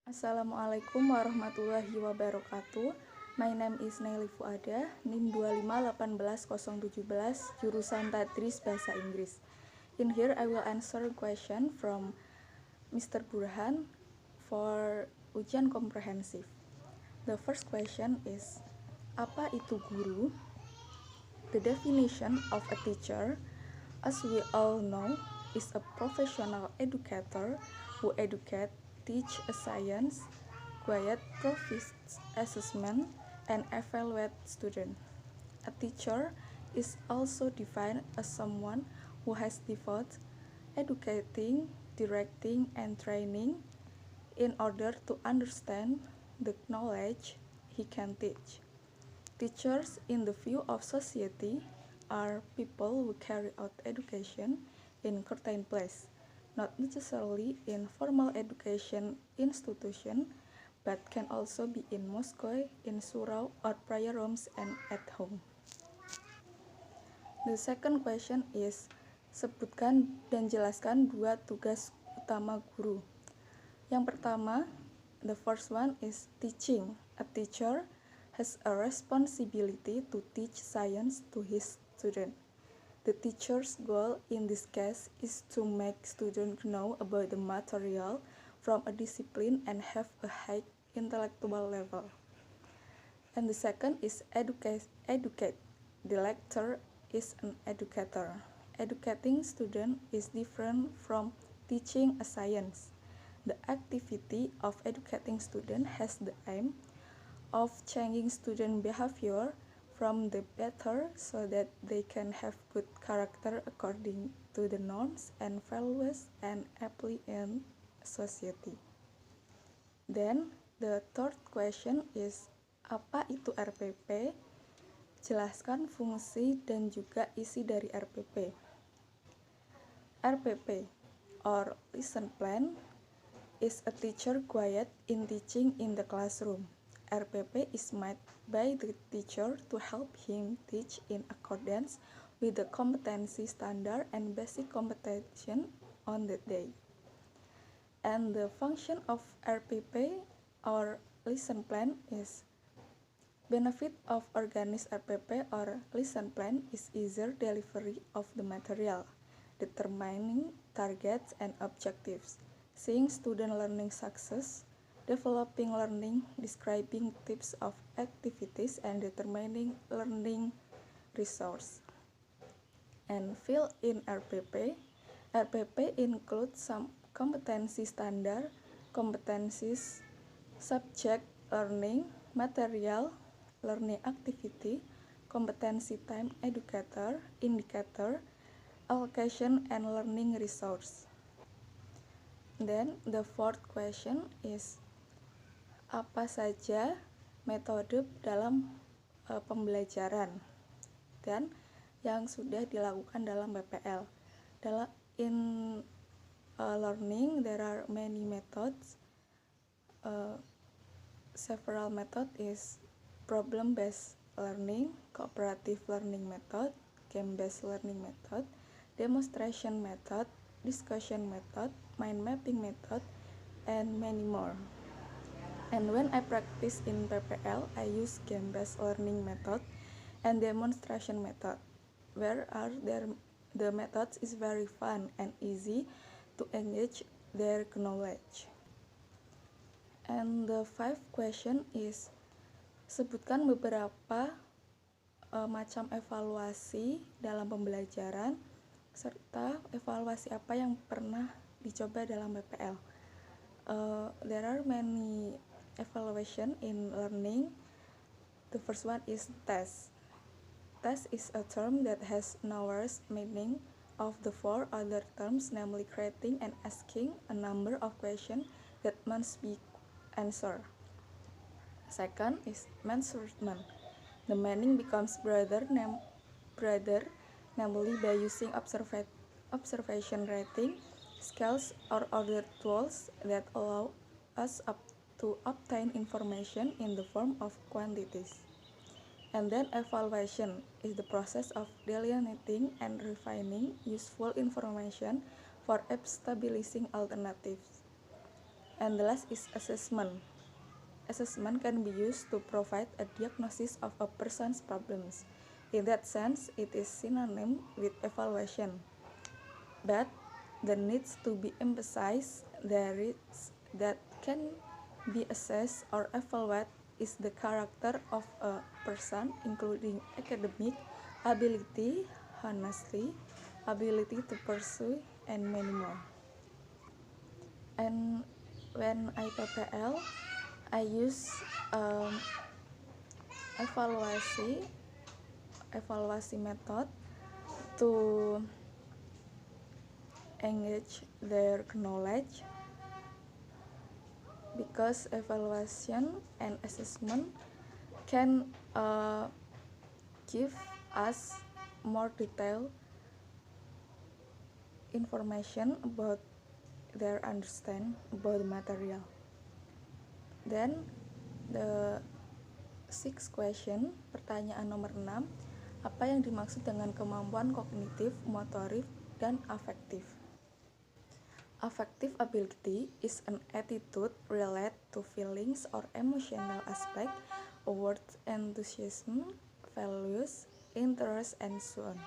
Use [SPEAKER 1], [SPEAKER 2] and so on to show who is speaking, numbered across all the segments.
[SPEAKER 1] Assalamualaikum warahmatullahi wabarakatuh. My name is Naili Fuada, NIM 2518017, jurusan Tadris Bahasa Inggris. In here I will answer a question from Mr. Burhan for ujian komprehensif. The first question is, apa itu guru? The definition of a teacher, as we all know, is a professional educator who educates, teach a science, guide, provides assessment, and evaluate students. A teacher is also defined as someone who has devoted educating, directing, and training in order to understand the knowledge he can teach. Teachers, in the view of society, are people who carry out education in certain place, not necessarily in formal education institution, but can also be in mosque, in surau, or prayer rooms, and at home. The second question is, sebutkan dan jelaskan dua tugas utama guru. Yang pertama, the first one is teaching. A teacher has a responsibility to teach science to his student. The teacher's goal in this case is to make students know about the material from a discipline and have a high intellectual level. And the second is educate. The lecturer is an educator. Educating student is different from teaching a science. The activity of educating student has the aim of changing student behavior from the better so that they can have good character according to the norms and values and apply in society. Then the third question is, apa itu RPP? Jelaskan fungsi dan juga isi dari RPP. RPP or lesson plan is a teacher guide in teaching in the classroom. RPP is made by the teacher to help him teach in accordance with the competency standard and basic competency on that day. And the function of RPP or lesson plan is, benefit of organized RPP or lesson plan is easier delivery of the material, determining targets and objectives, seeing student learning success, developing learning, describing tips of activities, and determining learning resource. And fill in RPP. RPP includes some competency standard, competencies, subject learning, material, learning activity, competency time educator, indicator, allocation, and learning resource. Then the fourth question is, apa saja metode dalam pembelajaran dan yang sudah dilakukan dalam PPL. In learning there are many methods. Several methods is problem-based learning, cooperative learning method, game-based learning method, demonstration method, discussion method, mind mapping method, and many more. And when I practice in PPL, I use game-based learning method and demonstration method, where the methods is very fun and easy to engage their knowledge. And the fifth question is, sebutkan beberapa macam evaluasi dalam pembelajaran serta evaluasi apa yang pernah dicoba dalam PPL. There are many evaluation in learning. The first one is test. Test is a term that has numerous meaning of the four other terms, namely creating and asking a number of questions that must be answered. Second is measurement. The meaning becomes broader, namely by using observation rating, scales, or other tools that allow us to obtain information in the form of quantities. And then evaluation is the process of delineating and refining useful information for stabilizing alternatives. And the last is assessment. Assessment can be used to provide a diagnosis of a person's problems. In that sense, it is synonym with evaluation. But there needs to be emphasized that can be assessed or evaluated is the character of a person, including academic ability, honesty, ability to pursue, and many more. And when I PPL, I use evaluasi method to engage their knowledge, because evaluation and assessment can give us more detailed information about their understand about the material. Then the sixth question, pertanyaan nomor 6, apa yang dimaksud dengan kemampuan kognitif, motorik, dan afektif? Affective ability is an attitude related to feelings or emotional aspect, towards enthusiasm, values, interest, and so on.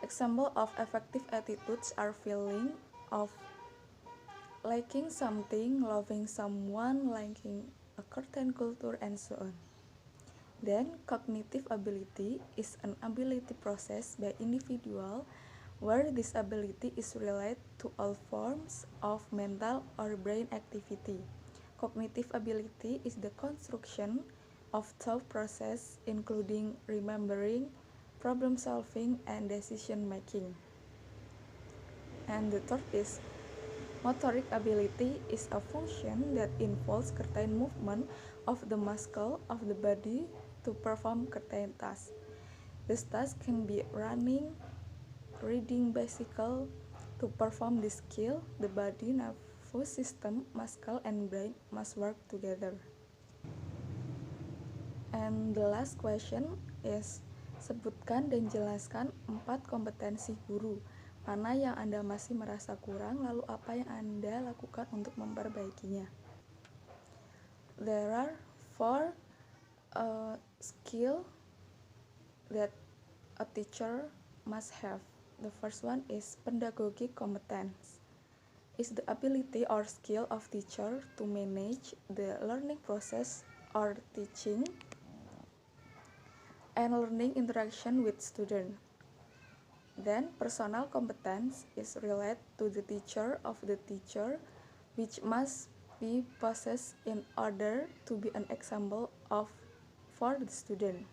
[SPEAKER 1] Example of affective attitudes are feeling of liking something, loving someone, liking a certain culture, and so on. Then, cognitive ability is an ability processed by individual where this ability is related to all forms of mental or brain activity. Cognitive ability is the construction of thought process, including remembering, problem solving, and decision making. And the third is motoric ability is a function that involves certain movement of the muscle of the body to perform certain tasks. This task can be running, riding bicycle. To perform this skill, the body, nervous system, muscle, and brain must work together. And the last question is, sebutkan dan jelaskan 4 kompetensi guru. Mana yang Anda masih merasa kurang, lalu apa yang Anda lakukan untuk memperbaikinya? There are 4 skills that a teacher must have. The first one is pedagogic competence. Is the ability or skill of teacher to manage the learning process or teaching and learning interaction with student. Then personal competence is related to the teacher of the teacher, which must be possessed in order to be an example of for the student.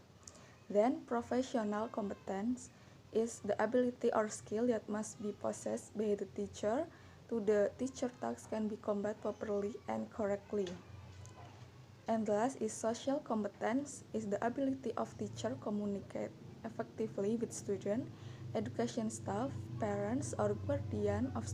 [SPEAKER 1] Then professional competence is the ability or skill that must be possessed by the teacher to the teacher tasks can be conveyed properly and correctly. And the last is social competence is the ability of teacher communicate effectively with student, education staff, parents, or guardian of